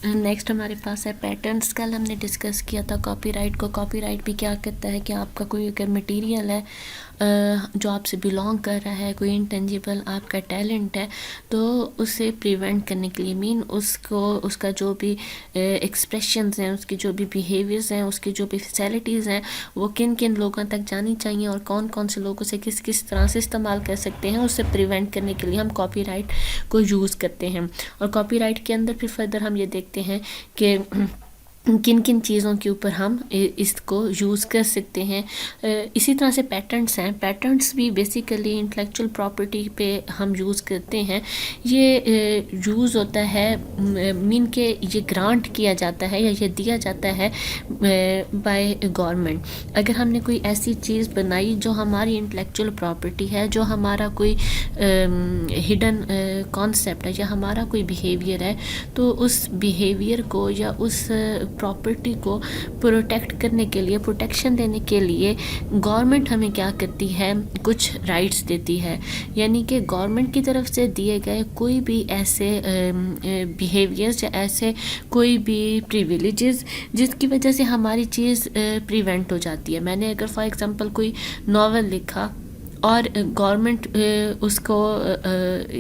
Next ہمارے پاس ہے patterns. کل ہم نے ڈسکس کیا تھا کاپی رائٹ کو. کاپی رائٹ بھی کیا کرتا ہے کہ آپ کا کوئی اگر مٹیریل ہے جو آپ سے بلونگ کر رہا ہے, کوئی انٹینجیبل آپ کا ٹیلنٹ ہے, تو اسے پریونٹ کرنے کے لیے اس کا جو بھی ایکسپریشنز ہیں, اس کی جو بھی بیہیویئرز ہیں, اس کی جو بھی فیسیلٹیز ہیں, وہ کن کن لوگوں تک جانی چاہیے اور کون کون سے لوگوں سے کس طرح سے استعمال کر سکتے ہیں, اسے پریونٹ کرنے کے لیے ہم کاپی رائٹ کو یوز کرتے ہیں. اور کاپی رائٹ کے اندر پھر فردر ہم یہ دیکھتے ہیں کہ کن کن چیزوں کے اوپر ہم اس کو یوز کر سکتے ہیں. اسی طرح سے پیٹنٹس ہیں. پیٹنٹس بھی بیسیکلی انٹلیکچوئل پراپرٹی پہ ہم یوز کرتے ہیں. یہ یوز ہوتا ہے مین کہ یہ گرانٹ کیا جاتا ہے یا یہ دیا جاتا ہے بائی گورنمنٹ. اگر ہم نے کوئی ایسی چیز بنائی جو ہماری انٹلیکچوئل پراپرٹی ہے, جو ہمارا کوئی ہڈن کانسیپٹ ہے یا ہمارا کوئی بیہیویئر ہے, تو اس بیہیویئر کو یا اس پراپرٹی کو پروٹیکٹ کرنے کے لیے, پروٹیکشن دینے کے لیے گورنمنٹ ہمیں کیا کرتی ہے, کچھ رائٹس دیتی ہے. یعنی کہ گورنمنٹ کی طرف سے دیے گئے کوئی بھی ایسے بیہیویئرز یا ایسے کوئی بھی پریویلیجز جس کی وجہ سے ہماری چیز پریونٹ ہو جاتی ہے. میں نے اگر فار ایگزامپل کوئی ناول لکھا اور گورنمنٹ اس کو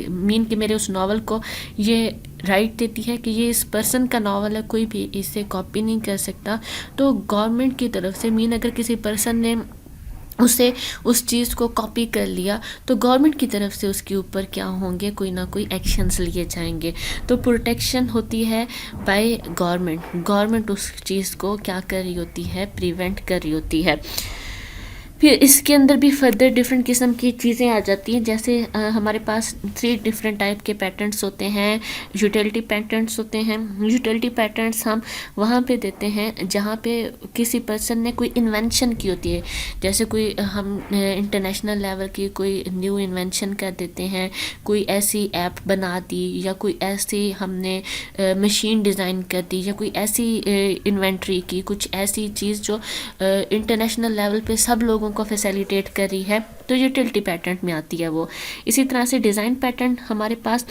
مین کہ میرے اس ناول کو یہ رائٹ دیتی ہے کہ یہ اس پرسن کا ناول ہے, کوئی بھی اسے کاپی نہیں کر سکتا, تو گورنمنٹ کی طرف سے مین اگر کسی پرسن نے اس چیز کو کاپی کر لیا تو گورنمنٹ کی طرف سے اس کے اوپر کیا ہوں گے, کوئی نہ کوئی ایکشنز لیے جائیں گے. تو پروٹیکشن ہوتی ہے بائی گورنمنٹ. گورنمنٹ اس چیز کو کیا کر رہی ہوتی ہے, پریونٹ کر رہی ہوتی ہے. پھر اس کے اندر بھی فردر ڈفرینٹ قسم کی چیزیں آ جاتی ہیں. جیسے ہمارے پاس 3 ڈفرینٹ ٹائپ کے پیٹرنس ہوتے ہیں. یوٹیلٹی پیٹرنس ہوتے ہیں. یوٹیلٹی پیٹرنس ہم وہاں پہ دیتے ہیں جہاں پہ کسی پرسن نے کوئی انوینشن کی ہوتی ہے. جیسے کوئی ہم انٹرنیشنل لیول کی کوئی نیو انوینشن کر دیتے ہیں, کوئی ایسی ایپ بنا دی, یا کوئی ایسی ہم نے مشین ڈیزائن کر دی, یا کوئی ایسی انوینٹری کی, کچھ ایسی چیز جو انٹرنیشنل لیول پہ سب لوگوں کو فیسیلیٹیٹ کر رہی ہے, تو یوٹیلٹی پیٹرن میں آتی ہے وہ. اسی طرح سے ڈیزائن پیٹرن ہمارے پاس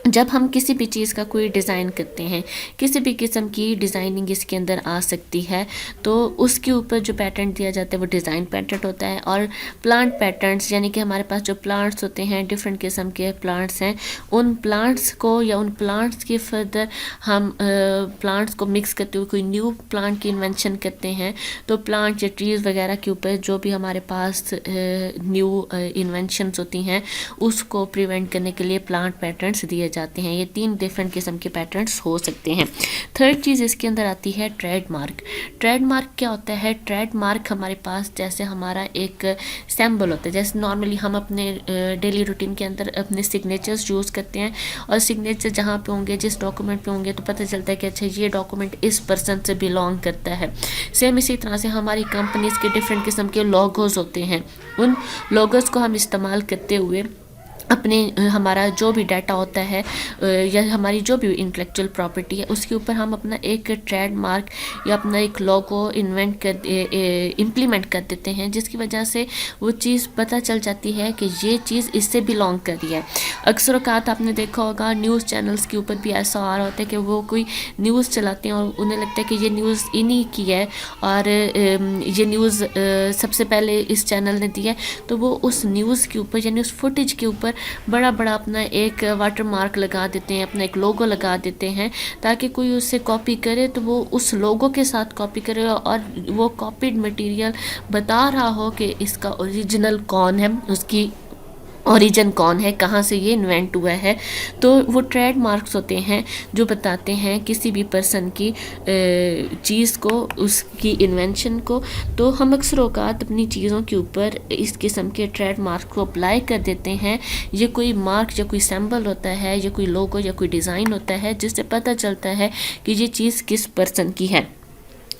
جب ہم کسی بھی چیز کا کوئی ڈیزائن کرتے ہیں, کسی بھی قسم کی ڈیزائننگ اس کے اندر آ سکتی ہے, تو اس کے اوپر جو پیٹرن دیا جاتا ہے وہ ڈیزائن پیٹرن ہوتا ہے. اور پلانٹ پیٹرنس یعنی کہ ہمارے پاس جو پلانٹس ہوتے ہیں, ڈفرینٹ قسم کے پلانٹس ہیں, ان پلانٹس کو یا ان پلانٹس کی فردر ہم پلانٹس کو مکس کرتے ہوئے کوئی نیو پلانٹ کی انوینشن کرتے ہیں. تو پلانٹ یا ٹریز وغیرہ کے اوپر جو بھی ہمارے پاس نیو انوینشنز ہوتی ہیں, اس کو پریونٹ کرنے کے لیے پلانٹ پیٹرنس دیے جاتے ہیں. یہ 3 ڈفرینٹ قسم کے پیٹرنس ہو سکتے ہیں. تھرڈ چیز اس کے اندر آتی ہے ٹریڈ مارک. ٹریڈ مارک کیا ہوتا ہے؟ ٹریڈ مارک ہمارے پاس جیسے ہمارا ایک سیمبل ہوتا ہے. جیسے نارملی ہم اپنے ڈیلی روٹین کے اندر اپنے سگنیچرز یوز کرتے ہیں, اور سگنیچر جہاں پہ ہوں گے, جس ڈاکومنٹ پہ ہوں گے, تو پتہ چلتا ہے کہ اچھا یہ ڈاکومنٹ اس پرسن سے بلونگ کرتا ہے. سیم اسی طرح سے ہماری کمپنیز کے ڈفرینٹ قسم کے لوگوز ہوتے ہیں. ان لوگوز کو ہم استعمال کرتے ہوئے اپنے ہمارا جو بھی ڈیٹا ہوتا ہے یا ہماری جو بھی انٹلیکچوئل پراپرٹی ہے, اس کے اوپر ہم اپنا ایک ٹریڈ مارک یا اپنا ایک لوگو امپلیمنٹ کر دیتے ہیں, جس کی وجہ سے وہ چیز پتہ چل جاتی ہے کہ یہ چیز اس سے بلونگ کر رہی ہے. اکثر اوقات آپ نے دیکھا ہوگا نیوز چینلز کے اوپر بھی ایسا آ رہا ہوتا ہے کہ وہ کوئی نیوز چلاتے ہیں اور انہیں لگتا ہے کہ یہ نیوز انہی کی ہے, اور یہ نیوز سب سے پہلے اس چینل نے دی ہے, تو وہ اس نیوز کے اوپر یعنی اس فوٹیج کے اوپر بڑا اپنا ایک واٹر مارک لگا دیتے ہیں, اپنا ایک لوگو لگا دیتے ہیں, تاکہ کوئی اس سے کاپی کرے تو وہ اس لوگو کے ساتھ کاپی کرے, اور وہ کاپیڈ مٹیریل بتا رہا ہو کہ اس کا اوریجنل کون ہے, اس کی اوریجن کون ہے, کہاں سے یہ انوینٹ ہوا ہے. تو وہ ٹریڈ مارکس ہوتے ہیں جو بتاتے ہیں کسی بھی پرسن کی چیز کو, اس کی انوینشن کو. تو ہم اکثر اوقات اپنی چیزوں کے اوپر اس قسم کے ٹریڈ مارک کو اپلائی کر دیتے ہیں. یہ کوئی مارک یا کوئی سمبل ہوتا ہے, یا کوئی لوگو یا کوئی ڈیزائن ہوتا ہے, جس سے پتہ چلتا ہے کہ یہ چیز کس پرسن کی ہے.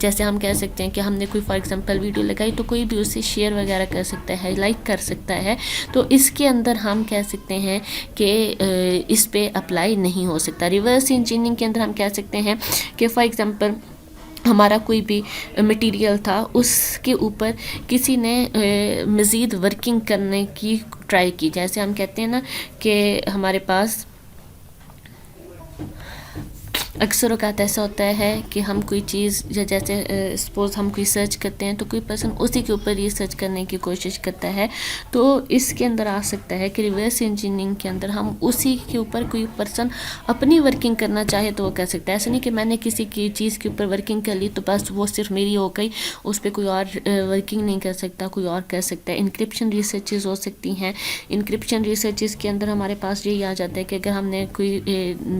جیسے ہم کہہ سکتے ہیں کہ ہم نے کوئی فار ایگزامپل ویڈیو لگائی تو کوئی بھی اسے شیئر وغیرہ کر سکتا ہے, لائک کر سکتا ہے. تو اس کے اندر ہم کہہ سکتے ہیں کہ اس پہ اپلائی نہیں ہو سکتا. ریورس انجینئرنگ کے اندر ہم کہہ سکتے ہیں کہ فار ایگزامپل ہمارا کوئی بھی مٹیریل تھا, اس کے اوپر کسی نے مزید ورکنگ کرنے کی ٹرائی کی. جیسے ہم کہتے ہیں نا کہ ہمارے پاس اکثر اوقات ایسا ہوتا ہے کہ ہم کوئی چیز جیسے سپوز ہم کوئی سرچ کرتے ہیں تو کوئی پرسن اسی کے اوپر ریسرچ کرنے کی کوشش کرتا ہے. تو اس کے اندر آ سکتا ہے کہ ریورس انجینئرنگ کے اندر ہم اسی کے اوپر کوئی پرسن اپنی ورکنگ کرنا چاہے تو وہ کر سکتا ہے. ایسا نہیں کہ میں نے کسی کی چیز کے اوپر ورکنگ کر لی تو بس وہ صرف میری ہو گئی, اس پہ کوئی اور ورکنگ نہیں کر سکتا, کوئی اور کر سکتا ہے. انکرپشن ریسرچز ہو سکتی ہیں. انکرپشن ریسرچز کے اندر ہمارے پاس یہی آ جاتا ہے کہ اگر ہم نے کوئی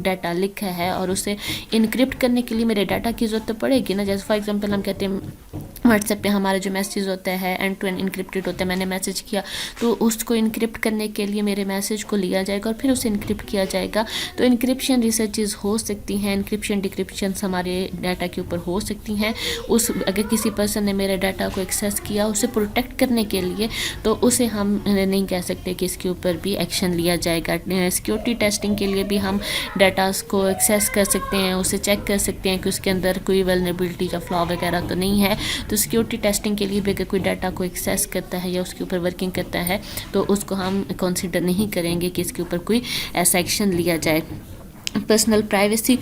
ڈیٹا لکھا ہے اور اسے انکرپٹ کرنے کے لیے میرے ڈاٹا کی ضرورت پڑے گی نا. جیسے فار ایگزامپل ہم کہتے ہیں واٹس ایپ پہ ہمارا جو میسیج ہوتا ہے اینڈ ٹو اینڈ انکرپٹیڈ ہوتا ہے, میں نے میسیج کیا تو اس کو انکرپٹ کرنے کے لیے میرے میسیج کو لیا جائے گا اور پھر اسے انکرپٹ کیا جائے گا. تو انکرپشن ریسرچز ہو سکتی ہیں, انکرپشن ڈیکرپشنس ہمارے ڈاٹا کے اوپر ہو سکتی ہیں. اگر کسی پرسن نے میرے ڈاٹا کو ایکسیس کیا اسے پروٹیکٹ کرنے کے لیے تو اسے ہم نہیں کہہ سکتے کہ اس کے اوپر بھی ایکشن لیا جائے گا. سیکیورٹی ٹیسٹنگ کے لیے بھی ہم ڈاٹاز کو ایکسیس کر سکتے ہیں, اسے چیک کر سکتے ہیں کہ اس کے اندر کوئی ولنریبلٹی یا فلا وغیرہ تو نہیں ہے. تو سیکیورٹی ٹیسٹنگ کے لیے بھی اگر کوئی ڈاٹا کو ایکسیس کرتا ہے یا اس کے اوپر ورکنگ کرتا ہے تو اس کو ہم کنسیڈر نہیں کریں گے کہ اس کے اوپر کوئی ایسا ایکشن لیا جائے. Personal privacy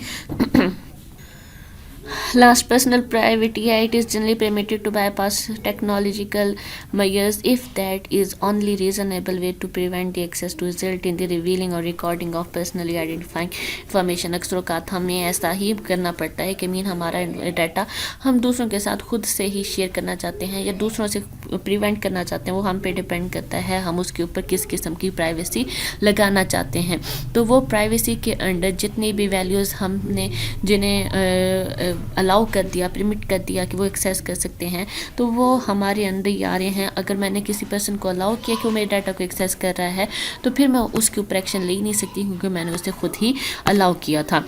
Last, personal privacy, it is generally permitted to bypass technological measures if that is only reasonable way to prevent the access to result in the revealing or recording of personally identifying information. اکثر اوقات ہمیں ایسا ہی کرنا پڑتا ہے کہ ہمارا data ہم دوسروں کے ساتھ خود سے ہی شیئر کرنا چاہتے ہیں یا دوسروں سے پریونٹ کرنا چاہتے ہیں, وہ ہم پہ ڈپینڈ کرتا ہے ہم اس کے اوپر کس قسم کی پرائیویسی لگانا چاہتے ہیں. تو وہ پرائیویسی کے انڈر جتنی بھی ویلیوز ہم نے جنہیں الاؤ کر دیا, پرمٹ کر دیا کہ وہ ایکسیس کر سکتے ہیں, تو وہ ہمارے اندر ہی آ رہے ہیں. اگر میں نے کسی پرسن کو الاؤ کیا کہ وہ میرے ڈاٹا کو ایکسیس کر رہا ہے تو پھر میں اس کے اوپر ایکشن لے ہی نہیں سکتی کیونکہ میں نے اسے خود ہی الاؤ کیا تھا.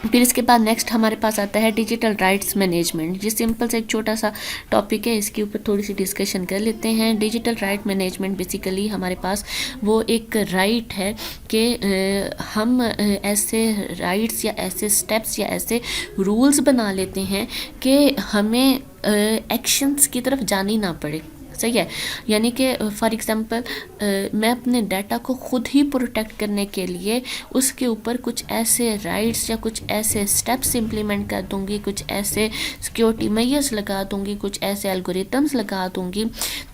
پھر اس کے بعد نیکسٹ ہمارے پاس آتا ہے ڈیجیٹل رائٹس مینجمنٹ. یہ سمپل سے ایک چھوٹا سا ٹاپک ہے, اس کے اوپر تھوڑی سی ڈسکشن کر لیتے ہیں. ڈیجیٹل رائٹ مینجمنٹ بیسیکلی ہمارے پاس وہ ایک رائٹ ہے کہ ہم ایسے رائٹس یا ایسے سٹیپس یا ایسے رولز بنا لیتے ہیں کہ ہمیں ایکشنز کی طرف جانی نہ پڑے. صحیح ہے, یعنی کہ فار ایگزامپل میں اپنے ڈیٹا کو خود ہی پروٹیکٹ کرنے کے لیے اس کے اوپر کچھ ایسے رائٹس یا کچھ ایسے سٹیپس امپلیمنٹ کر دوں گی, کچھ ایسے سیکیورٹی میئرز لگا دوں گی, کچھ ایسے الگوریتمز لگا دوں گی,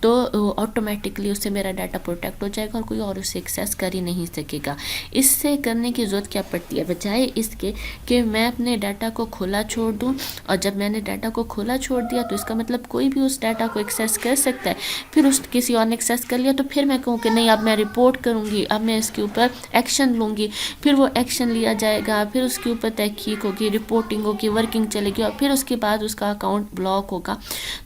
تو آٹومیٹکلی اس سے میرا ڈیٹا پروٹیکٹ ہو جائے گا اور کوئی اور اسے ایکسیس کر ہی نہیں سکے گا. اس سے کرنے کی ضرورت کیا پڑتی ہے, بجائے اس کے کہ میں اپنے ڈیٹا کو کھلا چھوڑ دوں, اور جب میں نے ڈیٹا کو کھلا چھوڑ دیا تو اس کا مطلب کوئی بھی اس ڈیٹا کو ایکسیس کر سکتا ہے. پھر اس کسی اور نے ایکسیس کر لیا تو پھر میں کہوں کہ نہیں اب میں رپورٹ کروں گی, اب میں اس کے اوپر ایکشن لوں گی, پھر وہ ایکشن لیا جائے گا, پھر اس کے اوپر تحقیق ہوگی, رپورٹنگ ہوگی, ورکنگ چلے گی, اور پھر اس کے بعد اس کا اکاؤنٹ بلاک ہوگا.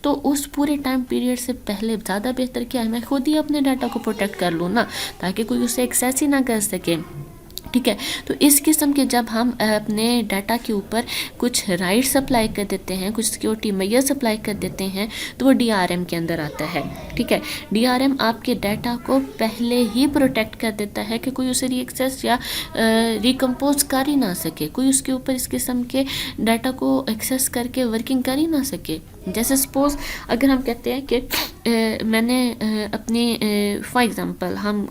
تو اس پورے ٹائم پیریڈ سے پہلے زیادہ بہتر کیا ہے میں خود ہی اپنے ڈیٹا کو پروٹیکٹ کر لوں نا, تاکہ کوئی اسے ایکسیس ہی نہ کر سکے. ٹھیک ہے, تو اس قسم کے جب ہم اپنے ڈیٹا کے اوپر کچھ رائٹس اپلائی کر دیتے ہیں, کچھ سیکیورٹی میئرز اپلائی کر دیتے ہیں, تو وہ ڈی آر ایم کے اندر آتا ہے. ٹھیک ہے, ڈی آر ایم آپ کے ڈیٹا کو پہلے ہی پروٹیکٹ کر دیتا ہے کہ کوئی اسے ری ایکسیس یا ریکمپوز کر ہی نہ سکے, کوئی اس کے اوپر اس قسم کے ڈیٹا کو ایکسیس کر کے ورکنگ کر ہی نہ سکے. جیسے سپوز اگر ہم کہتے ہیں کہ میں نے اپنی فار ایگزامپل ہم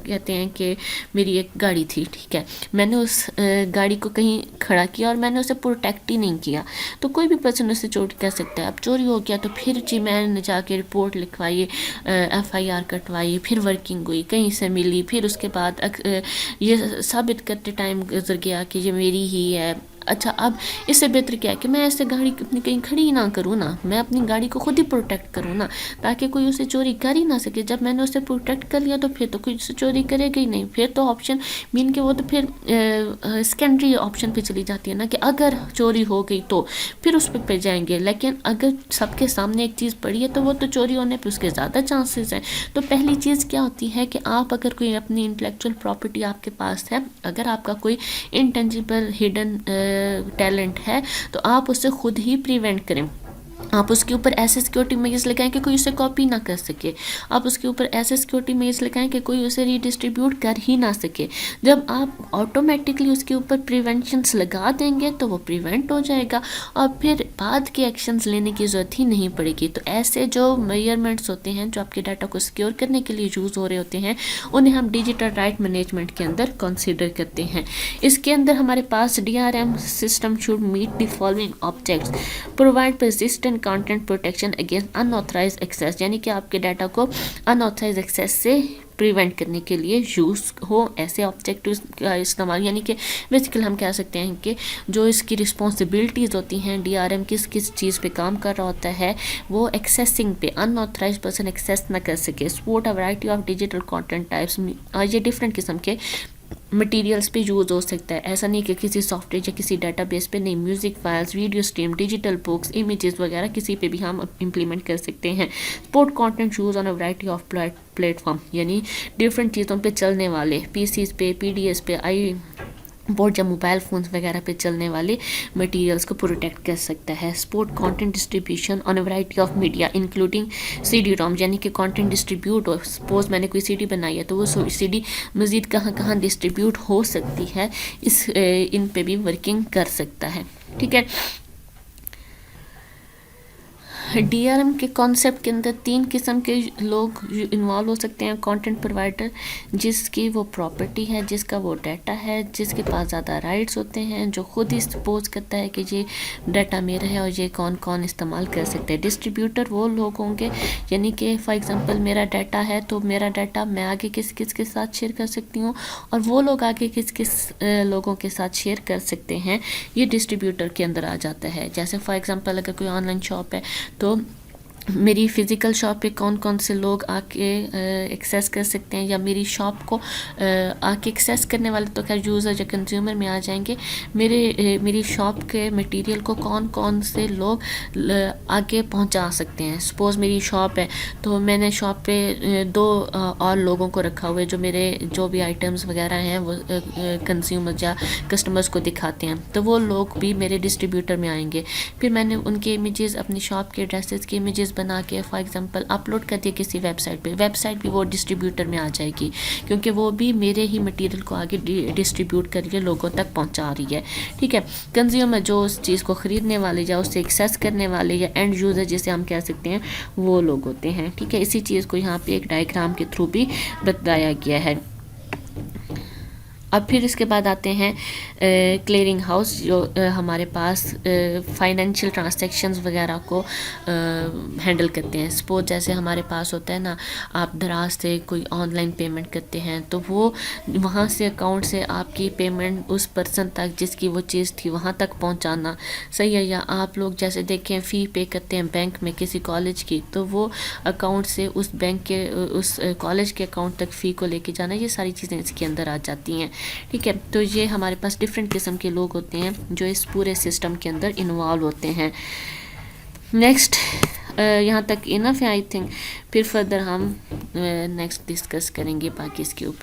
کہتے ہیں کہ میری ایک گاڑی تھی, ٹھیک ہے, میں نے اس گاڑی کو کہیں کھڑا کیا اور میں نے اسے پروٹیکٹ ہی نہیں کیا, تو کوئی بھی پرسن اسے چوری کر سکتا ہے. اب چوری ہو گیا تو پھر جی میں نے جا کے رپورٹ لکھوائی, ایف آئی آر کٹوائی, پھر ورکنگ ہوئی, کہیں سے ملی, پھر اس کے بعد یہ ثابت کرتے ٹائم گزر گیا کہ یہ میری ہی ہے. اچھا, اب اس سے بہتر کیا ہے کہ میں ایسے گاڑی اپنی کہیں کھڑی ہی نہ کروں نا, میں اپنی گاڑی کو خود ہی پروٹیکٹ کروں نا, تاکہ کوئی اسے چوری کر ہی نہ سکے. جب میں نے اسے پروٹیکٹ کر لیا تو پھر تو کوئی اسے چوری کرے گا ہی نہیں. پھر تو آپشن مین کہ وہ تو پھر سیکنڈری آپشن پہ چلی جاتی ہے نا, کہ اگر چوری ہو گئی تو پھر اس پہ جائیں گے. لیکن اگر سب کے سامنے ایک چیز پڑی ہے تو وہ تو چوری ہونے پہ اس کے زیادہ چانسز ہیں. تو پہلی چیز کیا ہوتی ہے کہ آپ اگر کوئی اپنی انٹلیکچوئل پراپرٹی آپ کے پاس ہے, اگر آپ کا کوئی انٹینجیبل ہڈن ٹیلنٹ ہے تو آپ اسے خود ہی پریونٹ کریں. آپ اس کے اوپر ایسے سیکیورٹی میجرز لگائیں کہ کوئی اسے کاپی نہ کر سکے. آپ اس کے اوپر ایسے سیکیورٹی میجرز لگائیں کہ کوئی اسے ری ڈسٹریبیوٹ کر ہی نہ سکے. جب آپ آٹومیٹکلی اس کے اوپر پریونشنس لگا دیں گے تو وہ پریونٹ ہو جائے گا اور پھر بعد کے ایکشنز لینے کی ضرورت ہی نہیں پڑے گی. تو ایسے جو میئرمنٹس ہوتے ہیں جو آپ کے ڈاٹا کو سیکیور کرنے کے لیے یوز ہو رہے ہوتے ہیں انہیں ہم ڈیجیٹل رائٹ مینجمنٹ کے اندر کنسیڈر کرتے ہیں. اس کے اندر ہمارے پاس DRM system should meet the following objects: provide persistent content protection against unauthorised access, یعنی کہ آپ کے ڈاٹا کو انآتھرائزڈ ایکسیس سے پریونٹ کرنے کے لیے یوز ہو ایسے آبجیکٹوز کا استعمال. یعنی کہ بیسیکلی ہم کہہ سکتے ہیں کہ جو اس کی رسپانسبلٹیز ہوتی ہیں DRM کس چیز پہ کام کر رہا ہوتا ہے وہ ایکسیسنگ پہ انآتھرائزڈ پرسن ایکسیس نہ کر سکے. Support a variety of digital content types, یہ ڈفرینٹ قسم کے مٹیریلز پہ یوز ہو سکتا ہے. ایسا نہیں کہ کسی سافٹ ویئر یا کسی ڈیٹا بیس پہ نہیں، music files, video stream, digital books, images وغیرہ کسی پہ بھی ہم امپلیمنٹ کر سکتے ہیں. Support content use on a variety of plate form, یعنی ڈفرینٹ چیزوں پہ چلنے والے PCs پہ، PDS پہ، بورڈ یا موبائل فونز وغیرہ پہ چلنے والے مٹیریلز کو پروٹیکٹ کر سکتا ہے. Support content distribution on a variety of media including CD-ROM، یعنی کہ کانٹینٹ ڈسٹریبیوٹ ہو. سپوز میں نے کوئی CD بنائی ہے تو وہ CD مزید کہاں کہاں ڈسٹریبیوٹ ہو سکتی ہے، ان پہ بھی ورکنگ کر سکتا ہے. ٹھیک ہے. DRM کے کانسیپٹ کے اندر 3 قسم کے لوگ انوالو ہو سکتے ہیں. کانٹینٹ پرووائڈر، جس کی وہ پراپرٹی ہے، جس کا وہ ڈیٹا ہے، جس کے پاس زیادہ رائٹس ہوتے ہیں، جو خود ہی سپوز کرتا ہے کہ یہ ڈیٹا میرا ہے اور یہ کون استعمال کر سکتے ہیں. ڈسٹریبیوٹر وہ لوگ ہوں گے، یعنی کہ فار ایگزامپل میرا ڈیٹا ہے تو میرا ڈیٹا میں آگے کس کے ساتھ شیئر کر سکتی ہوں اور وہ لوگ آگے کس لوگوں کے ساتھ شیئر کر سکتے ہیں. یہ ڈسٹریبیوٹر کے اندر آ جاتا ہے. جیسے فار ایگزامپل اگر کوئی آن لائن شاپ ہے تو میری فزیکل شاپ پہ کون سے لوگ آ کے ایکسیس کر سکتے ہیں، یا میری شاپ کو آ کے ایکسیس کرنے والے تو خیر یوزر یا کنزیومر میں آ جائیں گے. میری شاپ کے مٹیریل کو کون سے لوگ آگے پہنچا سکتے ہیں. سپوز میری شاپ ہے تو میں نے شاپ پہ 2 اور لوگوں کو رکھا ہوا ہے جو میرے جو بھی آئٹمز وغیرہ ہیں وہ کنزیومر یا کسٹمرز کو دکھاتے ہیں، تو وہ لوگ بھی میرے ڈسٹریبیوٹر میں آئیں گے. پھر میں نے ان کے امیجز، اپنی شاپ کے ڈریسز کے امیجز بنا کے فار ایگزامپل اپلوڈ کر دیا کسی ویب سائٹ پہ، ویب سائٹ بھی وہ ڈسٹریبیوٹر میں آ جائے گی کیونکہ وہ بھی میرے ہی مٹیریل کو آگے ڈسٹریبیوٹ کر کے لوگوں تک پہنچا رہی ہے. ٹھیک ہے. کنزیومر جو اس چیز کو خریدنے والے یا اسے ایکسیس کرنے والے یا اینڈ یوزر جسے ہم کہہ سکتے ہیں وہ لوگ ہوتے ہیں. ٹھیک ہے. اسی چیز کو یہاں پہ ایک ڈائیگرام کے تھرو بھی بتایا گیا ہے. اب پھر اس کے بعد آتے ہیں کلیئرنگ ہاؤس، جو ہمارے پاس فائنینشیل ٹرانزیکشنز وغیرہ کو ہینڈل کرتے ہیں. سپوز جیسے ہمارے پاس ہوتا ہے نا، آپ دراز سے کوئی آن لائن پیمنٹ کرتے ہیں تو وہ وہاں سے اکاؤنٹ سے آپ کی پیمنٹ اس پرسن تک جس کی وہ چیز تھی وہاں تک پہنچانا صحیح ہے. یا آپ لوگ جیسے دیکھیں فی پے کرتے ہیں بینک میں کسی کالج کی، تو وہ اکاؤنٹ سے اس بینک کے اس کالج کے اکاؤنٹ تک فی کو لے کے جانا، یہ ساری چیزیں اس کے اندر آ جاتی ہیں. ٹھیک ہے. تو یہ ہمارے پاس ڈفرینٹ قسم کے لوگ ہوتے ہیں جو اس پورے سسٹم کے اندر انوالو ہوتے ہیں. نیکسٹ یہاں تک انف ہے آئی تھنک. پھر فردر ہم نیکسٹ ڈسکس کریں گے باقی اس کے اوپر.